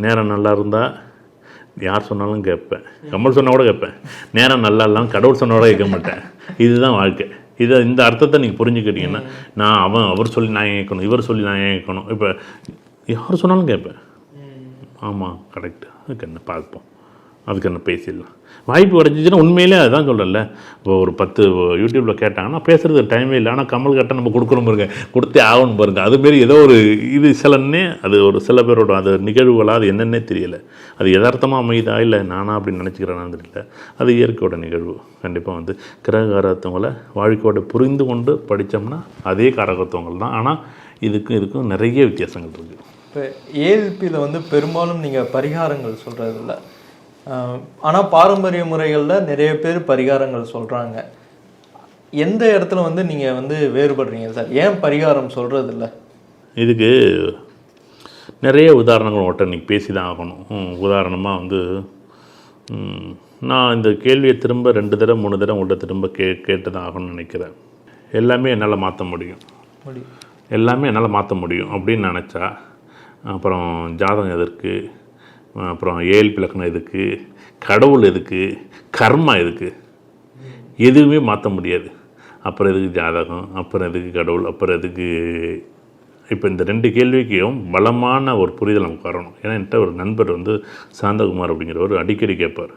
நேரம் நல்லா இருந்தால் யார் சொன்னாலும் கேட்பேன், கமல் சொன்னால் கூட கேட்பேன். நேரம் நல்லா இல்லாமல் கடவுள் சொன்னால் கூட கேட்க மாட்டேன். இதுதான் வாழ்க்கை. இந்த அர்த்தத்தை நீங்கள் புரிஞ்சுக்கிட்டீங்கன்னா, அவர் சொல்லி நான் கேட்கணும், இவர் சொல்லி நான் கேட்கணும். இப்போ யார் சொன்னாலும் கேட்பேன். ஆமாம் கரெக்டு, அதுக்கு என்ன பார்ப்போம், அதுக்கு என்ன பேசிடலாம். வாய்ப்பு கிடச்சிச்சின்னா உண்மையிலே அதுதான் சொல்கிறேன்ல. இப்போ ஒரு 10 யூடியூப்பில் கேட்டாங்கன்னா பேசுகிறதுக்கு டைமே இல்லை. ஆனால் கமல் கேட்டால் நம்ம கொடுக்கணும் பாருங்க, கொடுத்தே ஆகணும் பாருங்கள். அதுமாரி ஏதோ ஒரு இது சிலன்னே அது ஒரு சில பேரோட அது நிகழ்வுகளாக அது என்னென்னே தெரியலை. அது யதார்த்தமாக அமைதா இல்லை நானா அப்படின்னு நினச்சிக்கிறேன்னு தெரியல. அது இயற்கையோட நிகழ்வு. கண்டிப்பாக கிரககாரத்துவங்களை வாழ்க்கையோட புரிந்து கொண்டு படித்தோம்னா அதே காரகத்துவங்கள் தான். ஆனால் இதுக்கும் நிறைய வித்தியாசங்கள் இருக்குது. இப்போ ஏஎல்பியில் பெரும்பாலும் நீங்கள் பரிகாரங்கள் சொல்கிறதில்ல, ஆனால் பாரம்பரிய முறைகளில் நிறைய பேர் பரிகாரங்கள் சொல்கிறாங்க. எந்த இடத்துல நீங்கள் வேறுபடுறீங்க சார்? ஏன் பரிகாரம் சொல்கிறதில்ல? இதுக்கு நிறைய உதாரணங்கள் ஒட்ட இன்றைக்கி பேசி தான் ஆகணும். உதாரணமாக நான் இந்த கேள்வியை திரும்ப 2 தடவை 3 தடவை உங்கள்கிட்ட திரும்ப கேட்டு தான் ஆகணும்னு நினைக்கிறேன். எல்லாமே என்னால் மாற்ற முடியும், எல்லாமே என்னால் மாற்ற முடியும் அப்படின்னு நினச்சா அப்புறம் ஜாதகம் எதற்கு, அப்புறம் ஏஎல்பி இலக்கணம் எதுக்கு, கடவுள் எதுக்கு, கர்மா எதுக்கு? எதுவுமே மாற்ற முடியாது. அப்புறம் எதுக்கு ஜாதகம், அப்புறம் எதுக்கு கடவுள், அப்புறம் எதுக்கு? இப்போ இந்த 2 கேள்விக்கும் பலமான ஒரு புரிதல் நமக்கு வரணும். ஏன்னா என்கிட்ட ஒரு நண்பர் சாந்தகுமார் அப்படிங்கிறவர் அடிக்கடி கேட்பார்,